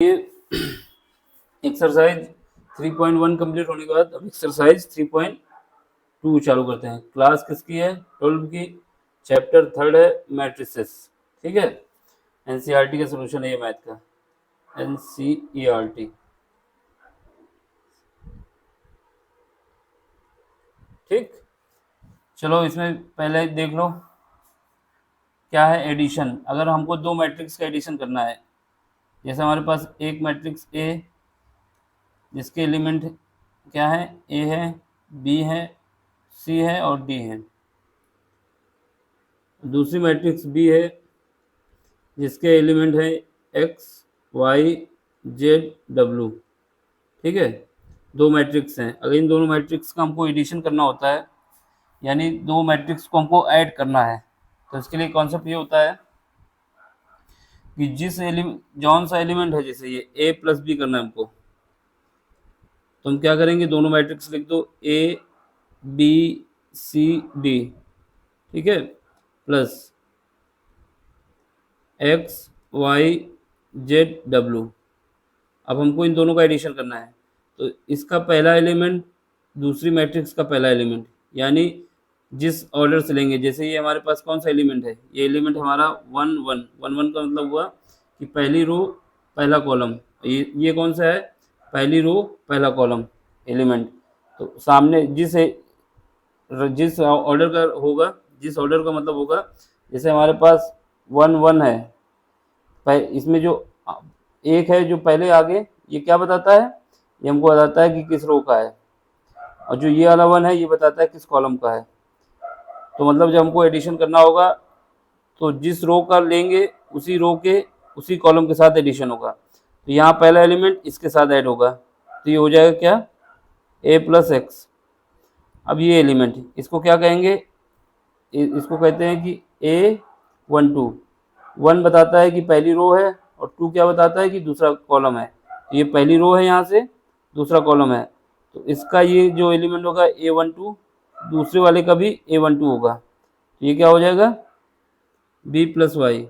ये exercise 3.1 complete होने के बाद अब एक्सरसाइज 3.2 चालू करते हैं। क्लास किसकी है? 12 की। चैप्टर 3 है मैट्रिसेस। ठीक है, एनसीईआरटी का सलूशन है ये मैथ का, एनसीईआरटी। ठीक, चलो इसमें पहले देख लो क्या है एडिशन। अगर हमको दो मैट्रिक्स का एडिशन करना है, जैसे हमारे पास एक मैट्रिक्स ए जिसके एलिमेंट क्या है, ए है, बी है, सी है और डी है। दूसरी मैट्रिक्स बी है जिसके एलिमेंट है एक्स, वाई, जेड, डब्ल्यू। ठीक है, दो मैट्रिक्स हैं। अगर इन दोनों मैट्रिक्स का हमको एडिशन करना होता है, यानी दो मैट्रिक्स को हमको ऐड करना है, तो इसके लिए कॉन्सेप्ट ये होता है कि जिस एलिमेंट जौन सा एलिमेंट है, जैसे ये ए प्लस बी करना है हमको, तो हम क्या करेंगे, दोनों मैट्रिक्स लिख दो, ए बी सी डी। ठीक है, plus X Y Z W. अब हमको इन दोनों का एडिशन करना है, तो इसका पहला एलिमेंट दूसरी मैट्रिक्स का पहला एलिमेंट, यानी जिस ऑर्डर से लेंगे, जैसे ये हमारे पास कौन सा एलिमेंट है, ये एलिमेंट हमारा 1 1 1 1 का मतलब हुआ कि पहली रो पहला कॉलम। ये कौन सा है, पहली रो पहला कॉलम एलिमेंट। तो सामने जिस ऑर्डर का होगा, जिस ऑर्डर का मतलब होगा, जैसे हमारे पास 1 1 है, इसमें जो एक है जो पहले आगे, ये क्या बताता है, ये हमको बताता है कि किस रो का है, और जो ये वाला 1 है ये बताता है किस कॉलम का है। तो मतलब जब हमको एडिशन करना होगा, तो जिस रो का लेंगे उसी रो के उसी कॉलम के साथ एडिशन होगा। तो यहाँ पहला एलिमेंट इसके साथ ऐड होगा, तो ये हो जाएगा क्या, ए प्लस एक्स। अब ये एलिमेंट, इसको क्या कहेंगे, इसको कहते हैं कि ए 1 2। 1 बताता है कि पहली रो है, और 2 क्या बताता है कि दूसरा कॉलम है। तो ये पहली रो है, यहाँ से दूसरा कॉलम है, तो इसका ये जो एलिमेंट होगा A12, दूसरे वाले का भी A12 होगा। तो ये क्या हो जाएगा, B प्लस वाई।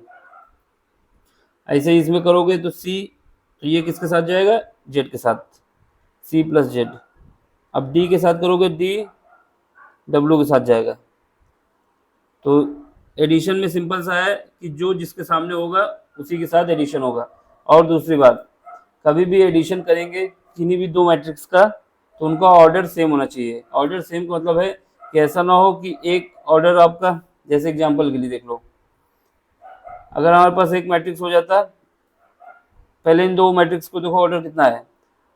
ऐसे ही इसमें करोगे तो C, तो ये किसके साथ जाएगा, Z के साथ, C प्लस Z। अब D के साथ करोगे, D W के साथ जाएगा। तो एडिशन में सिंपल सा है कि जो जिसके सामने होगा उसी के साथ एडिशन होगा। और दूसरी बात, कभी भी एडिशन करेंगे किन्हीं भी दो मैट्रिक्स का, तो उनका ऑर्डर सेम होना चाहिए। ऑर्डर सेम का मतलब है कि ऐसा ना हो कि एक ऑर्डर आपका, जैसे एग्जांपल के लिए देख लो, अगर हमारे पास एक मैट्रिक्स हो जाता, पहले इन दो मैट्रिक्स को देखो ऑर्डर कितना है।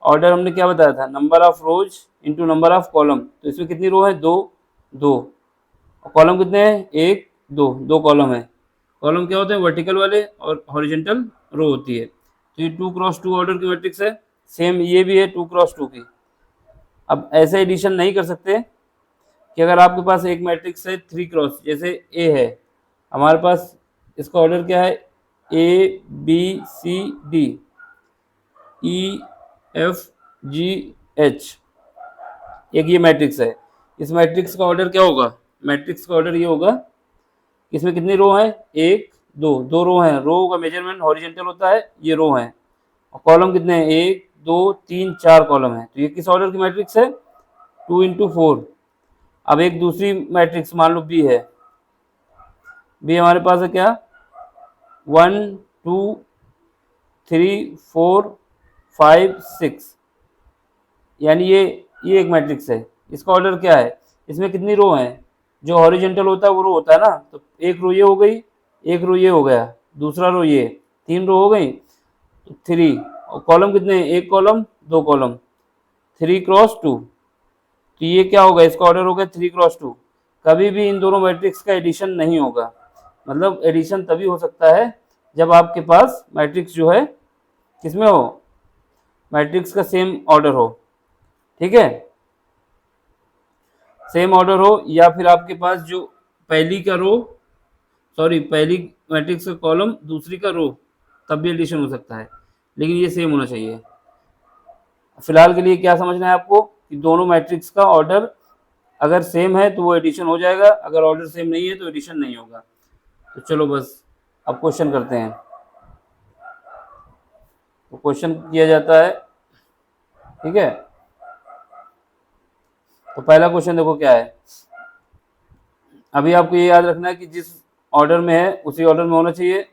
ऑर्डर हमने क्या बताया था, number of rose into number of column. तो इसमें कितनी रो है, दो दो, और कॉलम कितने हैं, एक दो, दो कॉलम है। कॉलम क्या होते हैं, वर्टिकल वाले, और हॉरिजेंटल रो होती है। तो ये 2x2 ऑर्डर की मैट्रिक्स है। सेम ये भी है 2x2 की। अब ऐसे एडिशन नहीं कर सकते कि अगर आपके पास एक मैट्रिक्स है 3x, जैसे ए है हमारे पास, इसका ऑर्डर क्या है, A B C D E F G H, एक ये मैट्रिक्स है। इस मैट्रिक्स का ऑर्डर क्या होगा, मैट्रिक्स का ऑर्डर ये होगा, इसमें कितनी रो है, एक दो, दो रो हैं। रो का मेजरमेंट हॉरिजेंटल होता है, ये रो है। और कॉलम कितने हैं, एक दो तीन चार कॉलम है। तो ये किस ऑर्डर की मैट्रिक्स है, 2 × 4। अब एक दूसरी मैट्रिक्स मान लो बी है, बी हमारे पास है क्या, 1 2 3 4 5 6, यानी ये एक मैट्रिक्स है। इसका ऑर्डर क्या है, इसमें कितनी रो हैं, जो हॉरिजेंटल होता है वो रो होता है ना, तो एक रो ये हो गई, एक रो ये हो गया, दूसरा रो ये, तीन रो हो गई, तो 3। और कॉलम कितने हैं, एक कॉलम दो कॉलम, 3x2। तो ये क्या होगा, इसका ऑर्डर होगा 3x2। कभी भी इन दोनों मैट्रिक्स का एडिशन नहीं होगा। मतलब एडिशन तभी हो सकता है जब आपके पास मैट्रिक्स जो है किसमें हो, मैट्रिक्स का सेम ऑर्डर हो। ठीक है, सेम ऑर्डर हो, या फिर आपके पास जो पहली का रो, सॉरी पहली मैट्रिक्स का कॉलम दूसरी का रो, तब भी एडिशन हो सकता है, लेकिन ये सेम होना चाहिए। फिलहाल के लिए क्या समझना है आपको, कि दोनों मैट्रिक्स का ऑर्डर अगर सेम है तो वो एडिशन हो जाएगा, अगर ऑर्डर सेम नहीं है तो एडिशन नहीं होगा। तो चलो बस अब क्वेश्चन करते हैं। तो क्वेश्चन किया जाता है, ठीक है। तो पहला क्वेश्चन देखो क्या है। अभी आपको ये याद रखना है कि जिस ऑर्डर में है उसी ऑर्डर में होना चाहिए,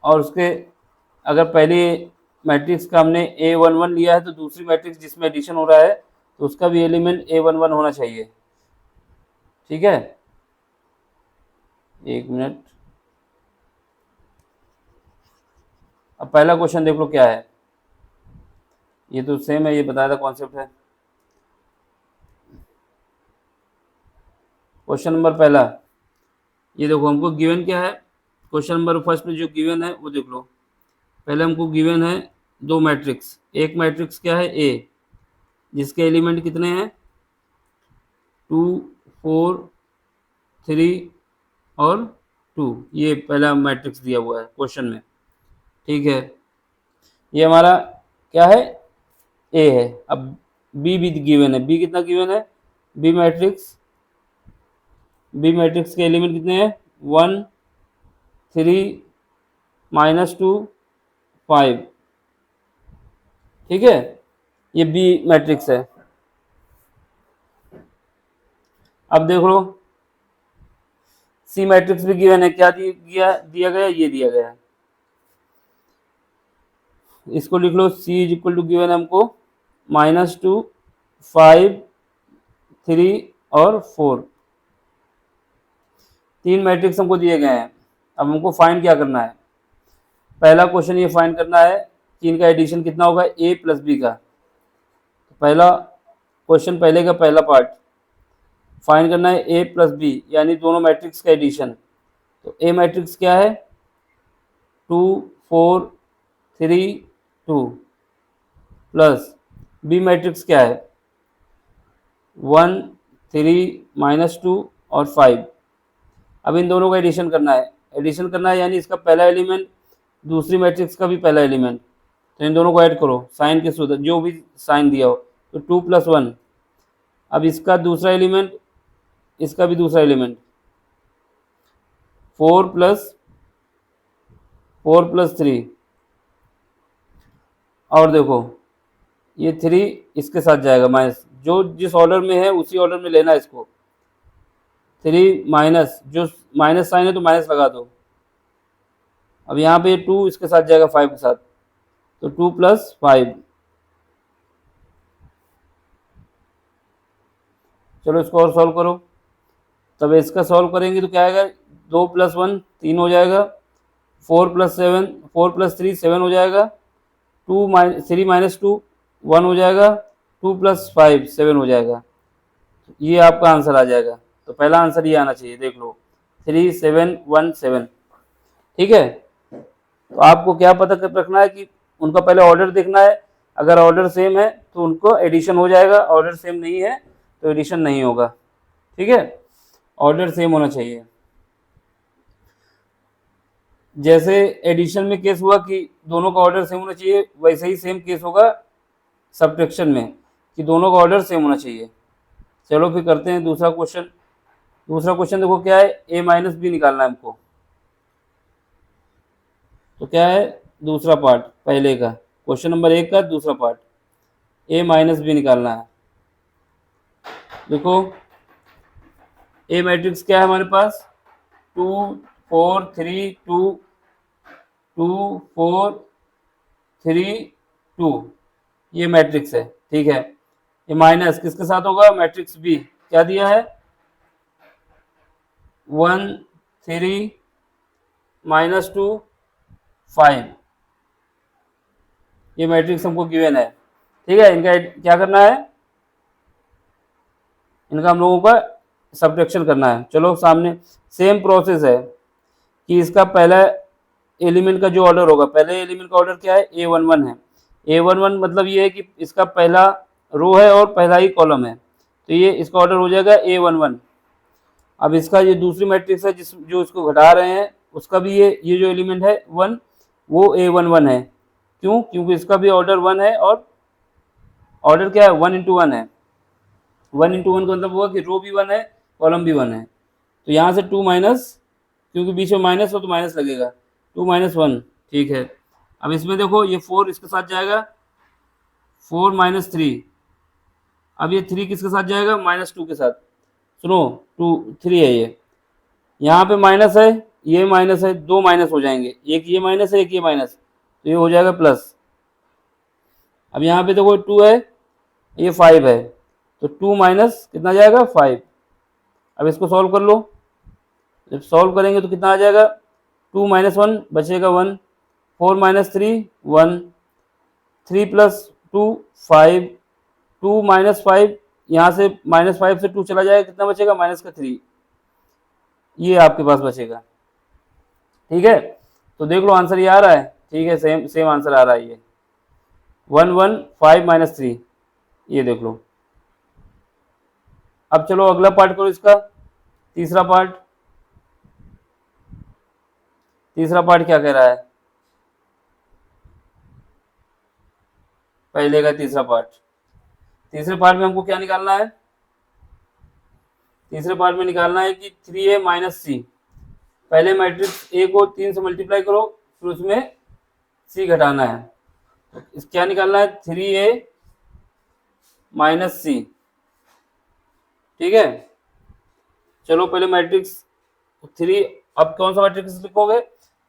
और उसके अगर पहली मैट्रिक्स का हमने A11 लिया है तो दूसरी मैट्रिक्स जिसमें एडिशन हो रहा है तो उसका भी एलिमेंट A11 होना चाहिए, ठीक है। एक मिनट, अब पहला क्वेश्चन देख लो क्या है। ये तो सेम है, ये बताया था कॉन्सेप्ट है। क्वेश्चन नंबर पहला, ये देखो हमको गिवन क्या है। क्वेश्चन नंबर फर्स्ट में जो गिवन है वो देख लो। पहले हमको गिवन है दो मैट्रिक्स, एक मैट्रिक्स क्या है ए, जिसके एलिमेंट कितने हैं 2 4 3 और 2, ये पहला मैट्रिक्स दिया हुआ है क्वेश्चन में, ठीक है। ये हमारा क्या है ए है। अब बी भी गिवन है, बी कितना गिवन है, बी मैट्रिक्स के एलिमेंट कितने हैं 1 3 -2 5, ठीक है। ये बी मैट्रिक्स है। अब देख लो सी मैट्रिक्स भी गिवन है, क्या दिया गया, ये दिया गया है। इसको लिख लो, सी इज इक्वल टू गिवन हमको -2 5 3 और 4, तीन मैट्रिक्स हमको दिए गए हैं। अब हमको फाइंड क्या करना है। पहला क्वेश्चन ये फाइंड करना है कि इनका एडिशन कितना होगा ए प्लस बी का। तो पहला क्वेश्चन, पहले का पहला पार्ट फाइंड करना है ए प्लस बी, यानी दोनों मैट्रिक्स का एडिशन। तो ए मैट्रिक्स क्या है 2 4 3 2, प्लस बी मैट्रिक्स क्या है 1 3 -2 और 5। अब इन दोनों का एडिशन करना है, यानी इसका पहला एलिमेंट दूसरी मैट्रिक्स का भी पहला एलिमेंट। तो इन दोनों को ऐड करो साइन के सूत्र, जो भी साइन दिया हो। तो 2 + 1, अब इसका दूसरा एलिमेंट, इसका भी दूसरा एलिमेंट 4 + 3, और देखो ये 3 इसके साथ जाएगा माइनस, जो जिस ऑर्डर में है उसी ऑर्डर में लेना है इसको। 3 माइनस, जो माइनस साइन है तो माइनस लगा दो। अब यहाँ पे 2 इसके साथ जाएगा 5 के साथ, तो 2 + 5। चलो इसको और सॉल्व करो। तब इसका सॉल्व करेंगे तो क्या आएगा 2 + 1 3 हो जाएगा, 4 + 3 7 हो जाएगा, 3 - 2 1 हो जाएगा, 2 + 5 7 हो जाएगा। ये आपका आंसर आ जाएगा। तो पहला आंसर ये आना चाहिए, देख लो 3 7 1 7, ठीक है। तो आपको क्या पता रखना है कि उनका पहले ऑर्डर देखना है। अगर ऑर्डर सेम है तो उनको एडिशन हो जाएगा, ऑर्डर सेम नहीं है तो एडिशन नहीं होगा, ठीक है। ऑर्डर सेम होना चाहिए। जैसे एडिशन में केस हुआ कि दोनों का ऑर्डर सेम होना चाहिए, वैसे ही सेम केस होगा सब्ट्रैक्शन में कि दोनों का ऑर्डर सेम होना चाहिए। चलो फिर करते हैं दूसरा क्वेश्चन। दूसरा क्वेश्चन देखो क्या है, a - b निकालना है हमको। तो क्या है दूसरा पार्ट पहले का, क्वेश्चन नंबर 1 का दूसरा पार्ट, a - b निकालना है। देखो ए मैट्रिक्स क्या है हमारे पास 2 4 3 2 2 4 3 2, ये मैट्रिक्स है, ठीक है। ये माइनस किसके साथ होगा, मैट्रिक्स बी क्या दिया है 1 3 -2 5, ये मैट्रिक्स हमको गिवन है, ठीक है। इनका क्या करना है, इनका हम लोगों का सब्ट्रैक्शन करना है। चलो सामने सेम प्रोसेस है कि इसका पहला एलिमेंट का जो ऑर्डर होगा, पहले एलिमेंट का ऑर्डर क्या है A11 है। A11 मतलब ये है कि इसका पहला रो है और पहला ही कॉलम है, तो ये इसका ऑर्डर हो जाएगा A11। अब इसका ये दूसरी मैट्रिक्स है जो इसको घटा रहे हैं, उसका भी ये जो एलिमेंट है 1 वो A11 है। क्यों, क्योंकि इसका भी ऑर्डर 1 है और ऑर्डर क्या है 1 × 1 है। 1 × 1 का मतलब हुआ कि रो भी 1 है कॉलम भी 1 है। तो यहाँ से 2 माइनस, क्योंकि बीच में माइनस हो तो माइनस लगेगा, 2 - 1, ठीक है। अब इसमें देखो ये 4 इसके साथ जाएगा, 4 माइनस 3, अब ये 3 किसके साथ जाएगा, -2 के साथ। सुनो 2 3 है ये, यहाँ पे माइनस है, ये माइनस है, दो माइनस हो जाएंगे, एक ये माइनस है एक ये माइनस, तो ये हो जाएगा प्लस। अब यहाँ पे देखो 2 है, ये 5 है, तो 2 माइनस कितना जाएगा 5। अब इसको सॉल्व कर लो, जब सॉल्व करेंगे तो कितना आ जाएगा, 2 माइनस 1 बचेगा 1, 4 माइनस 3 1, 3 प्लस 2 5, 2 माइनस 5, यहाँ से -5 से 2 चला जाएगा, कितना बचेगा -3, ये आपके पास बचेगा। ठीक है, तो देख लो आंसर ये आ रहा है। ठीक है, सेम सेम आंसर आ रहा है ये 1 1 5 -3, ये देख लो। अब चलो अगला पार्ट करो इसका, तीसरा पार्ट। तीसरा पार्ट क्या कह रहा है, पहले का तीसरा पार्ट। तीसरे पार्ट में हमको क्या निकालना है, तीसरे पार्ट में निकालना है कि 3a माइनस सी। पहले मैट्रिक्स ए को 3 से मल्टीप्लाई करो, फिर उसमें सी घटाना है। तो क्या निकालना है, 3a माइनस सी। ठीक है, चलो पहले मैट्रिक्स 3, अब कौन सा मैट्रिक्स लिखोगे,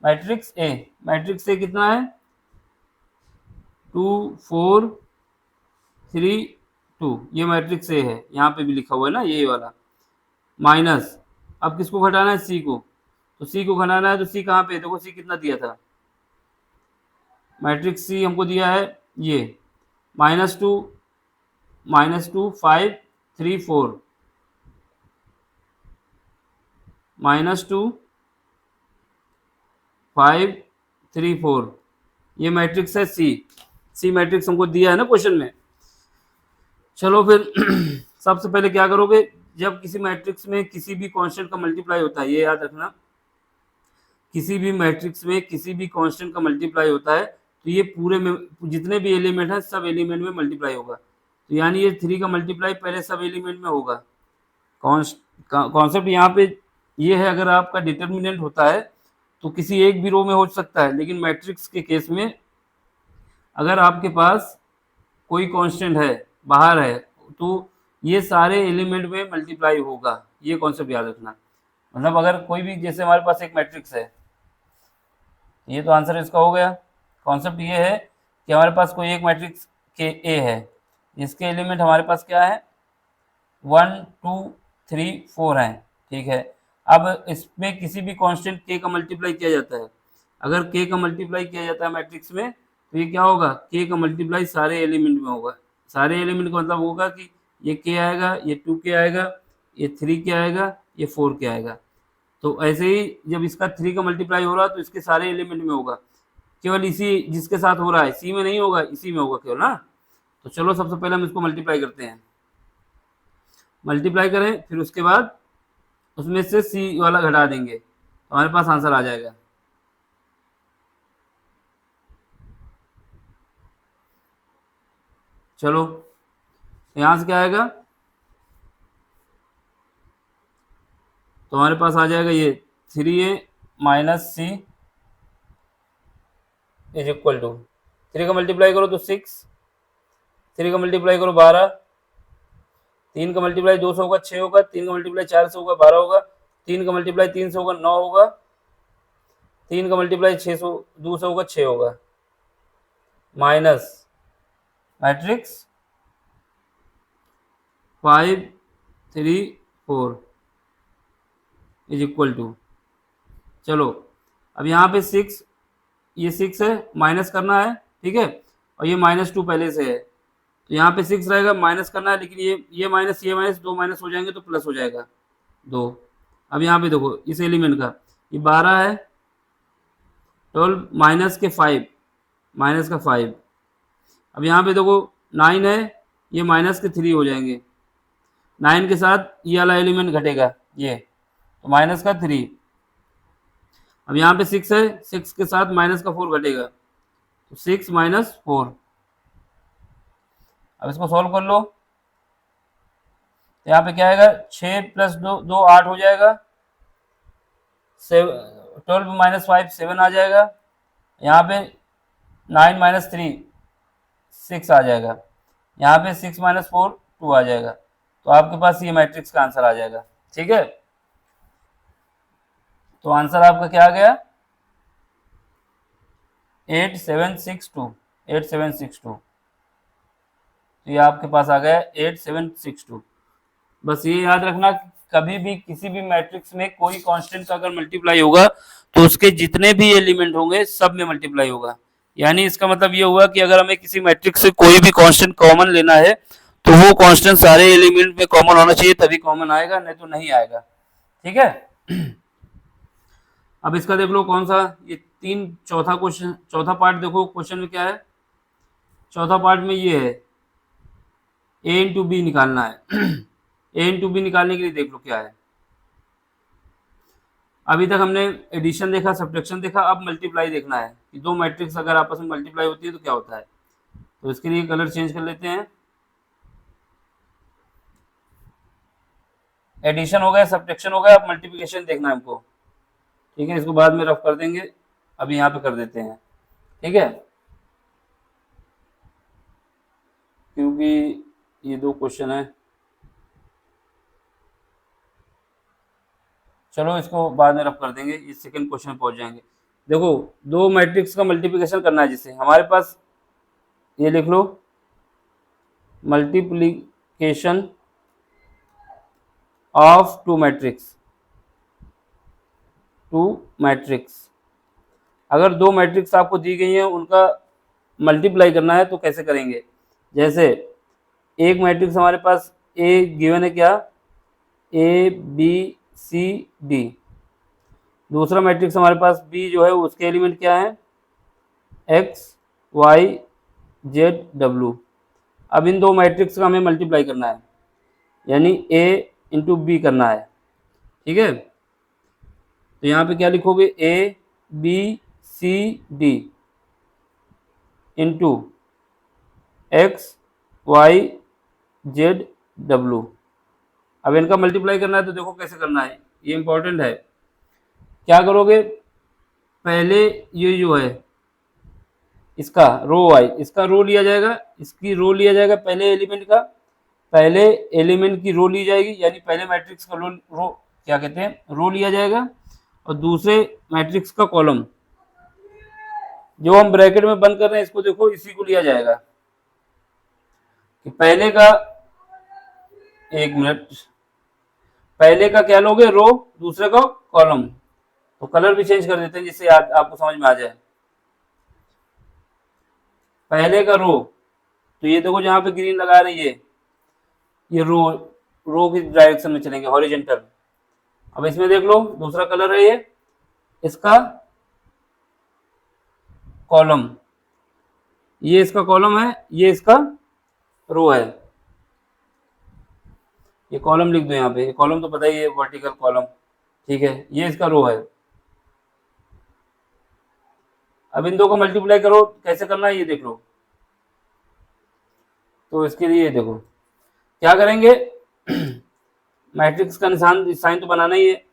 मैट्रिक्स ए। मैट्रिक्स ए कितना है, 2 4 3 2, ये मैट्रिक्स ए है, यहाँ पे भी लिखा हुआ है ना ये वाला, माइनस। अब किसको घटाना है, सी को, तो सी को घटाना है, तो सी कहाँ पे, देखो सी कितना दिया था, मैट्रिक्स सी हमको दिया है ये -2 -2 5 3 4, -2 5 3 4, ये मैट्रिक्स है सी। सी मैट्रिक्स हमको दिया है ना क्वेश्चन में। चलो फिर सबसे पहले क्या करोगे, जब किसी मैट्रिक्स में किसी भी कांस्टेंट का मल्टीप्लाई होता है, ये याद रखना, किसी भी मैट्रिक्स में किसी भी कांस्टेंट का मल्टीप्लाई होता है, तो ये पूरे में जितने भी एलिमेंट हैं सब एलिमेंट में मल्टीप्लाई होगा। तो यानी ये 3 का मल्टीप्लाई पहले सब एलिमेंट में होगा। कॉन्सेप्ट यहाँ पे ये है, अगर आपका डिटर्मिनेंट होता है तो किसी एक भी रो में हो सकता है, लेकिन मैट्रिक्स के केस में अगर आपके पास कोई कांस्टेंट है बाहर है, तो ये सारे एलिमेंट में मल्टीप्लाई होगा। ये कॉन्सेप्ट याद रखना। मतलब अगर कोई भी, जैसे हमारे पास एक मैट्रिक्स है, ये तो आंसर इसका हो गया। कॉन्सेप्ट ये है कि हमारे पास कोई एक मैट्रिक्स के ए है, इसके एलिमेंट हमारे पास क्या है, 1 2 3 4 हैं। ठीक है, अब इसमें किसी भी कांस्टेंट के का मल्टीप्लाई किया जाता है। अगर के का मल्टीप्लाई किया जाता है मैट्रिक्स में, तो ये क्या होगा, के का मल्टीप्लाई सारे एलिमेंट में होगा। सारे एलिमेंट का मतलब होगा कि ये के आएगा, ये 2 के आएगा, ये 3 के आएगा, ये 4 के आएगा। तो ऐसे ही जब इसका 3 का मल्टीप्लाई हो रहा है तो इसके सारे एलिमेंट में होगा, केवल इसी जिसके साथ हो रहा है सी में नहीं होगा, इसी में होगा केवल ना। तो चलो सबसे पहले हम इसको मल्टीप्लाई करते हैं। मल्टीप्लाई करें, फिर उसके बाद उसमें से सी वाला घटा देंगे, तो हमारे पास आंसर आ जाएगा। चलो यहां से क्या आएगा, तो हमारे पास आ जाएगा ये 3a minus C is equal to, 3 का मल्टीप्लाई करो तो 6, 3 का मल्टीप्लाई करो 12, 3 का मल्टीप्लाई 2 से होगा 6 होगा, 3 का मल्टीप्लाई 4 से होगा 12 होगा, 3 का मल्टीप्लाई 3 से होगा 9 होगा, 3 का मल्टीप्लाई 6 से 2 से होगा 6 होगा, minus matrix 5 3 4 is equal to. चलो अब यहाँ पे 6, ये 6 है, माइनस करना है। ठीक है, और ये -2 पहले से है, तो यहाँ पे 6 रहेगा, माइनस करना है, लेकिन ये माइनस दो माइनस हो जाएंगे तो प्लस हो जाएगा 2। अब यहाँ पे देखो इस एलिमेंट का ये 12 है, 12 माइनस के 5, माइनस का 5। अब यहाँ पे देखो 9 है, ये माइनस के 3 हो जाएंगे, 9 के साथ ये वाला एलिमेंट घटेगा ये, तो माइनस का 3। अब यहाँ पे 6 है, 6 के साथ माइनस का 4 घटेगा, तो 6 माइनस 4। अब इसको सॉल्व कर लो, तो यहाँ पे क्या आएगा, 6 प्लस 2 8 हो जाएगा, 12 माइनस 5 7 आ जाएगा। यहाँ पे 9 माइनस 3 6 आ जाएगा, यहाँ पे 6 माइनस 4 2 आ जाएगा। तो आपके पास ये मैट्रिक्स का आंसर आ जाएगा। ठीक है, तो आंसर आपका क्या आ गया? 8762, 8762। तो ये आपके पास आ गया 8762। बस ये याद रखना, कभी भी किसी भी मैट्रिक्स में कोई कांस्टेंट का अगर मल्टीप्लाई होगा तो उसके जितने भी एलिमेंट होंगे सब में मल्टीप्लाई होगा। यानी इसका मतलब ये हुआ कि अगर हमें किसी मैट्रिक्स से कोई भी कांस्टेंट कॉमन लेना है तो वो कांस्टेंट सारे एलिमेंट में कॉमन होना चाहिए, तभी कॉमन आएगा, नहीं तो नहीं आएगा। ठीक है। अब इसका देख लो कौन सा, ये चौथा क्वेश्चन, चौथा पार्ट देखो क्वेश्चन में क्या है। चौथा पार्ट में ये है ए इंटू बी निकालना है। ए इंटू बी निकालने के लिए देख लो क्या है। अभी तक हमने एडिशन देखा, सब्ट्रैक्शन देखा, अब मल्टीप्लाई देखना है कि दो मैट्रिक्स अगर आपस में मल्टीप्लाई होती है तो क्या होता है। तो इसके लिए कलर चेंज कर लेते हैं। एडिशन हो गया, सब्ट्रैक्शन हो गया, अब मल्टीप्लिकेशन देखना है हमको। ठीक है, इसको बाद में रफ कर देंगे, अभी यहाँ पे कर देते हैं। ठीक है, क्योंकि ये दो क्वेश्चन है। चलो इसको बाद में रफ कर देंगे, इस सेकंड क्वेश्चन में पहुंच जाएंगे। देखो, दो मैट्रिक्स का मल्टीप्लिकेशन करना है, जिससे हमारे पास ये लिख लो, मल्टीप्लिकेशन ऑफ टू मैट्रिक्स। अगर दो मैट्रिक्स आपको दी गई हैं, उनका मल्टीप्लाई करना है तो कैसे करेंगे। जैसे एक मैट्रिक्स हमारे पास ए गिवन है, क्या, ए बी सी डी। दूसरा मैट्रिक्स हमारे पास बी जो है उसके एलिमेंट क्या है, एक्स वाई जेड डब्ल्यू। अब इन दो मैट्रिक्स का हमें मल्टीप्लाई करना है, यानी ए इंटू बी करना है। ठीक है, तो यहाँ पे क्या लिखोगे, A B C D into X Y Z W. अब इनका मल्टीप्लाई करना है तो देखो कैसे करना है, ये इंपॉर्टेंट है। क्या करोगे, पहले ये जो है इसका रो वाई, इसका रो लिया जाएगा, इसकी रो लिया जाएगा, पहले एलिमेंट का, पहले एलिमेंट की रो ली जाएगी, यानी पहले मैट्रिक्स का रो क्या कहते हैं, रो लिया जाएगा, और दूसरे मैट्रिक्स का कॉलम जो हम ब्रैकेट में बंद कर रहे हैं इसको देखो, इसी को लिया जाएगा कि पहले का, एक मिनट, पहले का क्या लोगे, रो, दूसरे का कॉलम। तो कलर भी चेंज कर देते हैं जिससे आपको समझ में आ जाए। पहले का रो, तो ये देखो जहां पे ग्रीन लगा रही है, ये रो की डायरेक्शन में चलेंगे, हॉरिजेंटल। अब इसमें देख लो दूसरा कलर है ये, इसका कॉलम, ये इसका कॉलम है, ये इसका रो है। ये कॉलम लिख दो यहाँ पे, कॉलम तो पता ही है, वर्टिकल कॉलम। ठीक है, ये इसका रो है। अब इन दो को मल्टीप्लाई करो, कैसे करना है ये देख लो। तो इसके लिए देखो क्या करेंगे, मैट्रिक्स का निशान साइन तो बनाना ही है।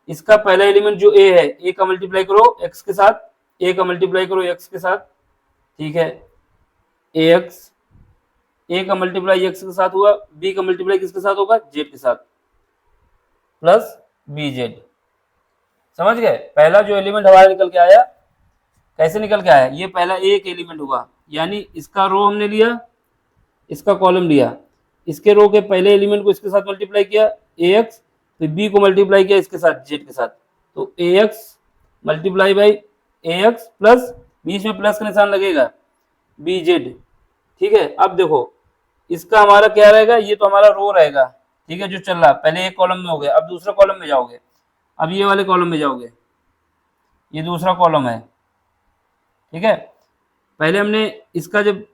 इसका पहला एलिमेंट जो ए है, ए का मल्टीप्लाई करो एक्स के साथ, ए का मल्टीप्लाई करो एक्स के साथ। ठीक है, ए एक्स, ए का मल्टीप्लाई एक्स के साथ हुआ, बी का मल्टीप्लाई किसके साथ होगा, जेड के साथ, प्लस बी जेड। समझ गए, पहला जो एलिमेंट हमारा निकल के आया, कैसे निकल के आया, ये पहला एक एलिमेंट हुआ, यानी इसका रो हमने लिया, इसका कॉलम लिया, इसके रो के पहले एलिमेंट को इसके साथ मल्टीप्लाई किया ए एक्स, तो बी को मल्टीप्लाई किया इसके साथ जेड के साथ, तो a x multiply by a x plus, बीच में प्लस का निशान लगेगा, बी जेड। ठीक है, अब देखो इसका हमारा क्या रहेगा, ये तो हमारा रो रहेगा। ठीक है, जो चल रहा, पहले एक कॉलम में हो गया, अब दूसरा कॉलम में जाओगे, अब ये वाले कॉलम में जाओगे, ये दूसरा कॉलम है। ठीक है, पहले हमने इसका जब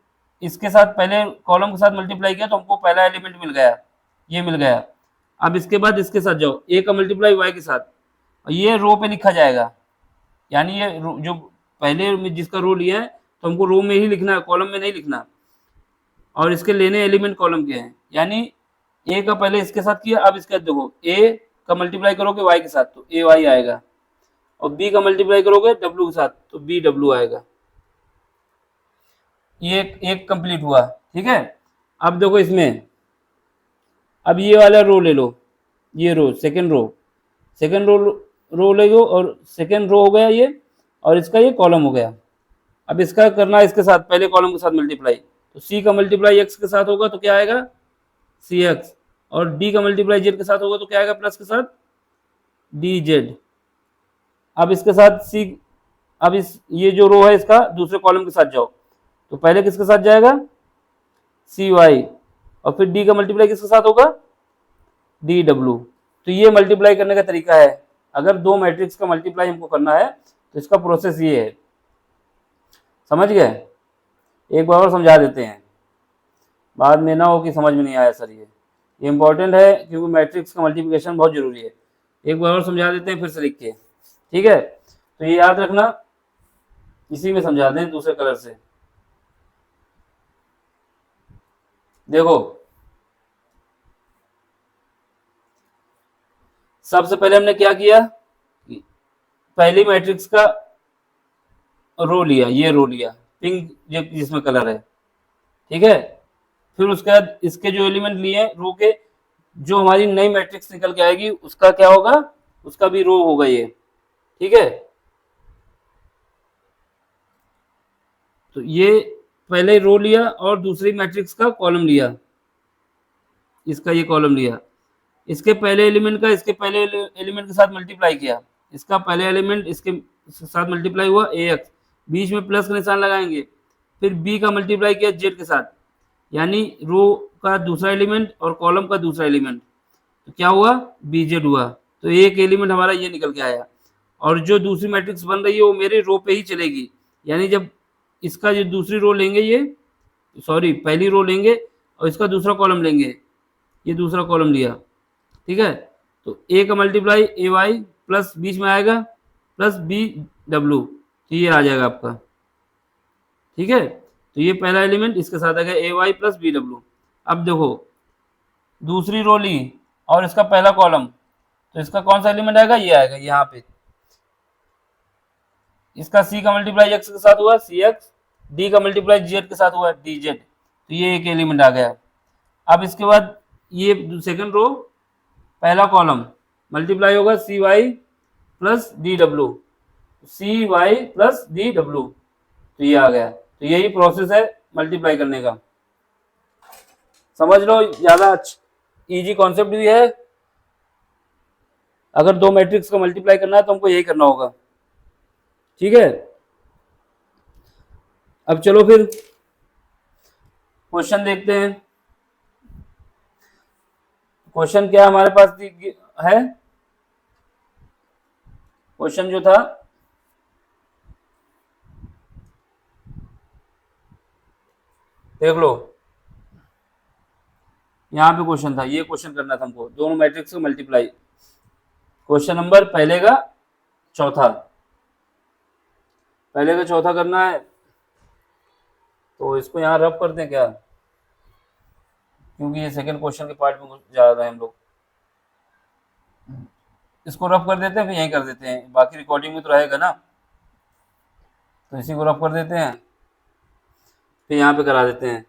इसके साथ पहले कॉलम के साथ मल्टीप्लाई किया तो हमको पहला एलिमेंट मिल गया, ये मिल गया। अब इसके बाद इसके साथ जाओ, ए का मल्टीप्लाई वाई के साथ, और ये रो पे लिखा जाएगा, यानी ये जो पहले में जिसका रो लिया है तो हमको रो में ही लिखना है, कॉलम में नहीं लिखना। और इसके लेने एलिमेंट कॉलम के हैं, यानी ए का पहले इसके साथ किया, अब इसके साथ देखो ए का मल्टीप्लाई करोगे वाई के साथ तो ए वाई आएगा, और बी का मल्टीप्लाई करोगे डब्ल्यू के साथ तो बी डब्ल्यू आएगा। ये एक कंप्लीट हुआ, ठीक है। अब देखो इसमें, अब ये वाला रो ले लो, ये रो सेकंड रो ले लो, और सेकंड रो हो गया ये, और इसका ये कॉलम हो गया। अब इसका करना है इसके साथ, पहले कॉलम के साथ मल्टीप्लाई, तो सी का मल्टीप्लाई एक्स के साथ होगा तो क्या आएगा, सी एक्स, और डी का मल्टीप्लाई जेड के साथ होगा तो क्या आएगा, प्लस के साथ डी जेड। अब इसके साथ सी, अब इस ये जो रो है इसका दूसरे कॉलम के साथ जाओ, तो पहले किसके साथ जाएगा, सी वाई, और फिर डी का मल्टीप्लाई किसके साथ होगा, डी डब्ल्यू। तो ये मल्टीप्लाई करने का तरीका है। अगर दो मैट्रिक्स का मल्टीप्लाई हमको करना है तो इसका प्रोसेस ये है, समझ गए। एक बार और समझा देते हैं, बाद में ना हो कि समझ में नहीं आया सर, ये इंपॉर्टेंट है क्योंकि मैट्रिक्स का मल्टीप्लिकेशन बहुत जरूरी है। एक बार और समझा देते हैं फिर से लिख के, ठीक है। तो ये याद रखना, इसी में समझा दें दूसरे कलर से। देखो सबसे पहले हमने क्या किया, पहली मैट्रिक्स का रो लिया, ये रो लिया पिंक जिसमें कलर है, ठीक है। फिर उसके बाद इसके जो एलिमेंट लिए रो के, जो हमारी नई मैट्रिक्स निकल के आएगी उसका क्या होगा, उसका भी रो होगा ये, ठीक है। तो ये पहले रो लिया और दूसरी मैट्रिक्स का कॉलम लिया, इसका ये कॉलम लिया, इसके पहले एलिमेंट का इसके पहले एलिमेंट के साथ मल्टीप्लाई किया, इसका पहले एलिमेंट इसके साथ मल्टीप्लाई हुआ ए एक्स, बीच में प्लस का निशान लगाएंगे, फिर बी का मल्टीप्लाई किया जेड के साथ, यानी रो का दूसरा एलिमेंट और कॉलम का दूसरा एलिमेंट, तो क्या हुआ, बी जेड हुआ। तो एक एलिमेंट हमारा ये निकल के आया, और जो दूसरी मैट्रिक्स बन रही है वो मेरे रो पे ही चलेगी, यानी जब इसका जो दूसरी रो लेंगे, ये सॉरी पहली रो लेंगे और इसका दूसरा कॉलम लेंगे, ये दूसरा कॉलम लिया, ठीक है। तो ए का मल्टीप्लाई ए वाई प्लस बीच में आएगा प्लस बी डब्ल्यू, तो ये आ जाएगा आपका, ठीक है। तो ये पहला एलिमेंट इसके साथ आ गया ए वाई प्लस बी डब्ल्यू। अब देखो दूसरी रो ली और इसका पहला कॉलम, तो इसका कौन सा एलिमेंट आएगा, ये आएगा यहाँ पे, इसका सी का मल्टीप्लाई एक्स के साथ हुआ सी एक्स, डी का मल्टीप्लाई जेड के साथ हुआ डी जेड, तो ये एक एलिमेंट आ गया। अब इसके बाद ये सेकंड रो पहला कॉलम मल्टीप्लाई होगा सी वाई प्लस डी डब्ल्यू, सी वाई प्लस डी डब्ल्यू, तो ये आ गया। तो यही प्रोसेस है मल्टीप्लाई करने का, समझ लो, ज्यादा इजी कॉन्सेप्ट भी है। अगर दो मैट्रिक्स का मल्टीप्लाई करना है तो हमको यही करना होगा, ठीक है। अब चलो फिर क्वेश्चन देखते हैं। क्वेश्चन क्या हमारे पास है, क्वेश्चन जो था देख लो, यहाँ पे क्वेश्चन था, ये क्वेश्चन करना था हमको, दोनों मैट्रिक्स का मल्टीप्लाई। क्वेश्चन नंबर पहले का चौथा, पहले का चौथा करना है, तो इसको यहाँ रब करते हैं क्या, क्योंकि ये सेकंड क्वेश्चन के पार्ट में जा रहे हैं हम लोग, इसको रफ कर देते हैं फिर यहीं कर देते हैं, बाकी रिकॉर्डिंग में तो रहेगा ना, तो इसी को रफ कर देते हैं फिर यहाँ पे करा देते हैं।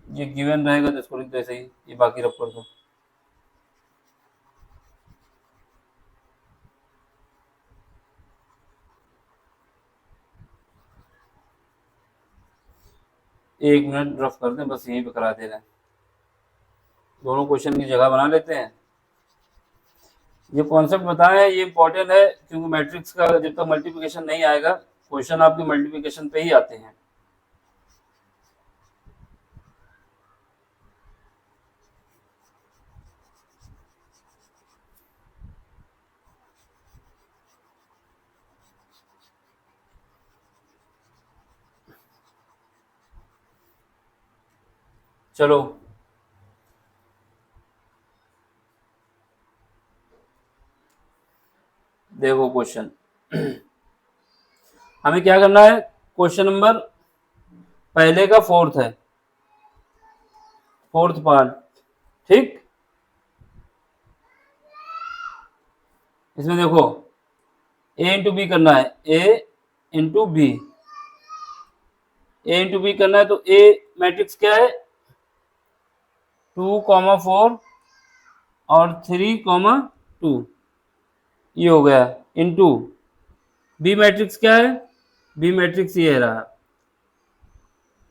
ये गिवन रहेगा तो इसको लिख दो ऐसे ही, ये बाकी रफ कर दो। एक मिनट रफ कर दें, बस यहीं पे करा दे रहे हैं, दोनों क्वेश्चन की जगह बना लेते हैं। ये कॉन्सेप्ट बताएं, ये इंपॉर्टेंट है क्योंकि मैट्रिक्स का जब तक मल्टीप्लिकेशन नहीं आएगा, क्वेश्चन आपके मल्टीप्लिकेशन पे ही आते हैं। चलो देखो क्वेश्चन, हमें क्या करना है, क्वेश्चन नंबर पहले का फोर्थ है, फोर्थ पार्ट, ठीक। इसमें देखो ए इंटू बी करना है, ए इंटू बी, ए इंटू बी करना है तो ए मैट्रिक्स क्या है 2,4 और 3,2 ये हो गया, इंटू बी मैट्रिक्स क्या है, बी मैट्रिक्स ये रहा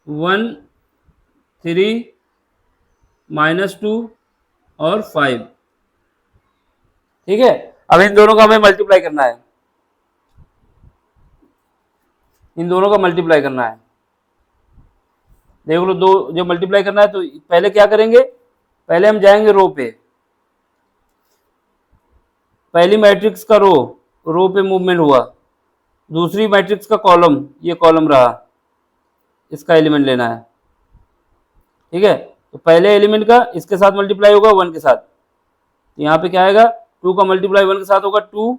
1 3 -2 और 5। ठीक है, अब इन दोनों का हमें मल्टीप्लाई करना है, इन दोनों का मल्टीप्लाई करना है। देख लो, दो जो मल्टीप्लाई करना है तो पहले क्या करेंगे, पहले हम जाएंगे रो पे, पहली मैट्रिक्स का रो पे मूवमेंट हुआ, दूसरी मैट्रिक्स का कॉलम, ये कॉलम रहा, इसका एलिमेंट लेना है। ठीक है, तो पहले एलिमेंट का इसके साथ मल्टीप्लाई होगा 1 के साथ, तो यहाँ पे क्या आएगा 2 का मल्टीप्लाई 1 के साथ होगा 2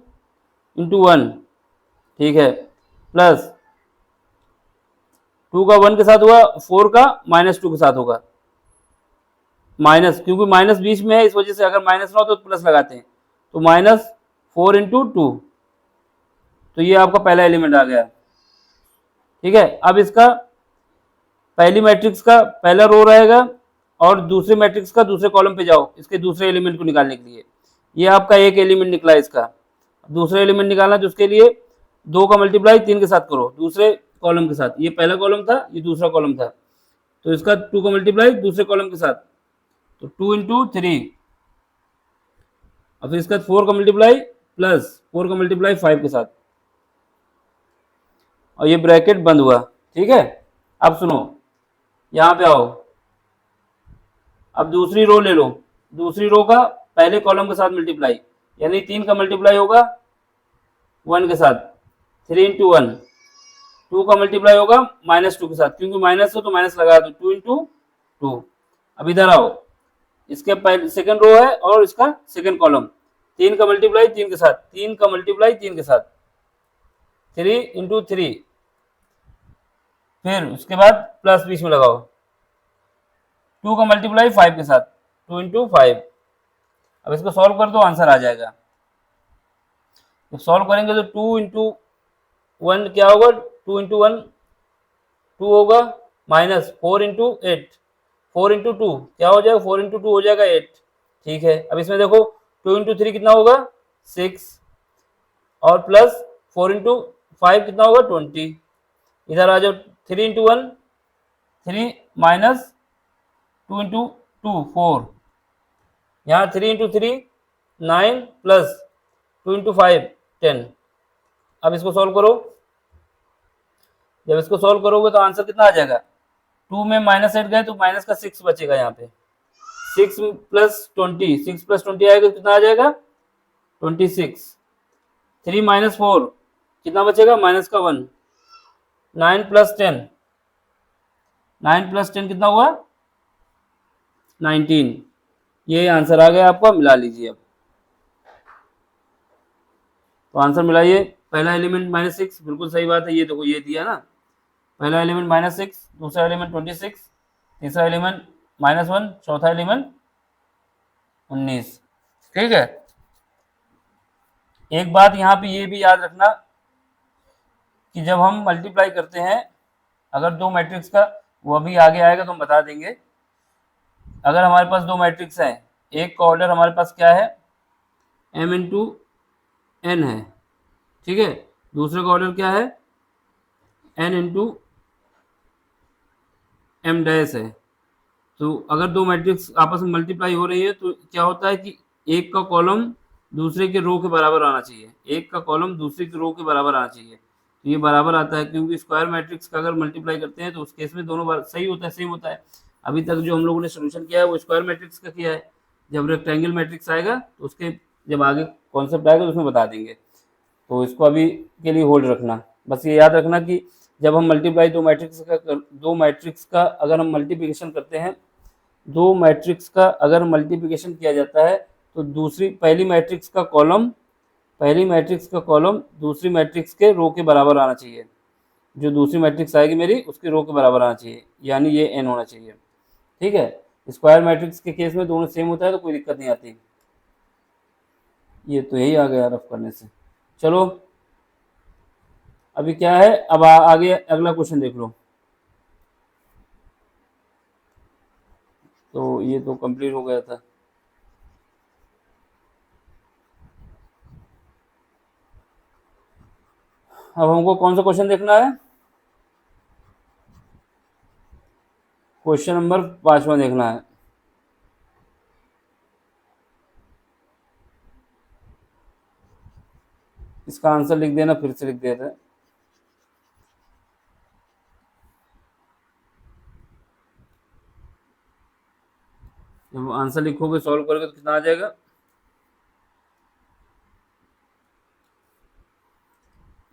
इंटू 1। ठीक है, प्लस 2 का 1 के साथ हुआ, 4 का -2 के साथ होगा, माइनस, क्योंकि माइनस बीच में है इस वजह से अगर माइनस ना हो तो प्लस लगाते हैं, तो -4 इंटू 2, तो ये आपका पहला एलिमेंट आ गया। ठीक है, अब इसका पहली मैट्रिक्स का पहला रो रहेगा और दूसरे मैट्रिक्स का दूसरे कॉलम पे जाओ इसके दूसरे एलिमेंट को निकालने के लिए, ये आपका एक एलिमेंट निकला इसका, दूसरे एलिमेंट निकालना तो उसके लिए 2 का मल्टीप्लाई 3 के साथ करो दूसरे कॉलम के साथ, ये पहला कॉलम था ये दूसरा कॉलम था, तो इसका 2 का मल्टीप्लाई दूसरे कॉलम के साथ, तो 2 इंटू 3, और फिर इसका 4 का मल्टीप्लाई प्लस 4 का मल्टीप्लाई 5 के साथ, और ये ब्रैकेट बंद हुआ। ठीक है, अब सुनो, यहाँ पे आओ, अब दूसरी रो ले लो, दूसरी रो का पहले कॉलम के साथ मल्टीप्लाई, यानी 3 का मल्टीप्लाई होगा 1 के साथ, 3 इंटू 1, 2 का मल्टीप्लाई होगा -2 के साथ, क्योंकि माइनस हो तो माइनस लगा दो, 2 इंटू 2। अब इधर आओ, इसके पहले सेकंड रो है और इसका सेकंड कॉलम, 3 का मल्टीप्लाई 3 के साथ, 3 का मल्टीप्लाई 3 के साथ, 3 इंटू 3, फिर उसके बाद प्लस बीच में लगाओ, 2 का मल्टीप्लाई 5 के साथ, 2 इंटू 5। अब इसको सॉल्व कर दो, आंसर आ जाएगा। तो सॉल्व करेंगे तो 2 इंटू 1 क्या होगा, 2 इंटू 1 2 होगा, माइनस 4 इंटू 8, 4 इंटू 2 क्या हो जाएगा, 4 इंटू 2 हो जाएगा 8। ठीक है, अब इसमें देखो 2 इंटू 3 कितना होगा 6, और प्लस 4 इंटू 5 कितना होगा 20। इधर आ जाओ, 3 इंटू 1 3 माइनस 2 इंटू 2 4, यहाँ 3 इंटू 3 9 प्लस 2 इंटू 5 10। अब इसको सॉल्व करो, जब इसको सॉल्व करोगे तो आंसर कितना आ जाएगा, 2 में -8 गए तो माइनस का 6 बचेगा, यहाँ पे 6 प्लस 20, 6 प्लस 20 आएगा कितना आ जाएगा 26, 3 माइनस 4 कितना बचेगा माइनस का 1, 9 प्लस 10, 9 प्लस 10 कितना हुआ 19। ये आंसर आ गया आपका, मिला लीजिए। अब तो आंसर मिलाइए, पहला एलिमेंट -6 बिल्कुल सही बात है, ये देखो ये दिया ना, पहला एलिमेंट -6, दूसरा एलिमेंट 26, तीसरा एलिमेंट -1, चौथा एलिमेंट 19। ठीक है, एक बात यहाँ पे ये भी याद रखना कि जब हम मल्टीप्लाई करते हैं, अगर दो मैट्रिक्स का, वो अभी आगे आएगा तो हम बता देंगे, अगर हमारे पास दो मैट्रिक्स हैं, एक का ऑर्डर हमारे पास क्या है m इंटू एन है, ठीक है, दूसरे का ऑर्डर क्या है n इंटू एम डैश है। तो अगर दो मैट्रिक्स आपस में मल्टीप्लाई हो रही है तो क्या होता है कि एक का कॉलम दूसरे के रो के बराबर आना चाहिए, एक का कॉलम दूसरे के रो के बराबर आना चाहिए, तो ये बराबर आता है, क्योंकि स्क्वायर मैट्रिक्स का अगर मल्टीप्लाई करते हैं तो उस केस में दोनों बार सही होता है, सेम होता है। अभी तक जो हम लोगों ने सोल्यूशन किया है वो स्क्वायर मैट्रिक्स का किया है, जब रेक्टेंगल मैट्रिक्स आएगा तो उसके जब आगे कॉन्सेप्ट आएगा तो उसमें बता देंगे, तो इसको अभी के लिए होल्ड रखना। बस ये याद रखना कि जब हम मल्टीप्लाई दो मैट्रिक्स का अगर हम मल्टीप्लिकेशन करते हैं, दो मैट्रिक्स का अगर मल्टीप्लिकेशन किया जाता है तो पहली मैट्रिक्स का कॉलम दूसरी मैट्रिक्स के रो के बराबर आना चाहिए, जो दूसरी मैट्रिक्स आएगी मेरी उसके रो के बराबर आना चाहिए, यानी ये n होना चाहिए। ठीक है, स्क्वायर मैट्रिक्स के केस में दोनों सेम होता है तो कोई दिक्कत नहीं आती। ये तो यही आ गया रफ करने से। चलो अभी क्या है, अब आगे अगला क्वेश्चन देख लो। तो ये तो कंप्लीट हो गया था। अब हमको कौन सा क्वेश्चन देखना है? क्वेश्चन नंबर 5वां देखना है। इसका आंसर लिख देना, फिर से लिख देते हैं। जब आंसर लिखोगे, सॉल्व करोगे तो कितना आ जाएगा?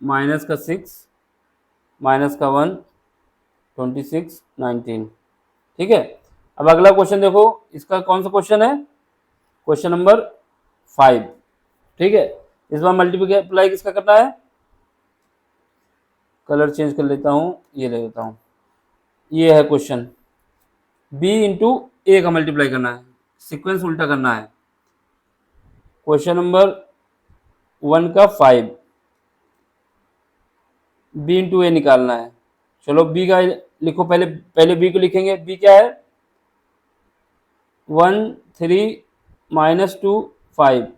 माइनस का 6, माइनस का 1, 26, 19। ठीक है। अब अगला क्वेश्चन देखो, इसका कौन सा क्वेश्चन है? Question number 5। ठीक है। इस बार मल्टीप्लाई किसका करना है? कलर चेंज कर लेता हूँ, ये ले लेता हूँ। ये है क्वेश्चन, b इंटू ए का मल्टीप्लाई करना है, सीक्वेंस उल्टा करना है। क्वेश्चन नंबर 1 का 5, b इंटू ए निकालना है। चलो b का लिखो, पहले पहले b को लिखेंगे। b क्या है? 1, 3, -2, 5,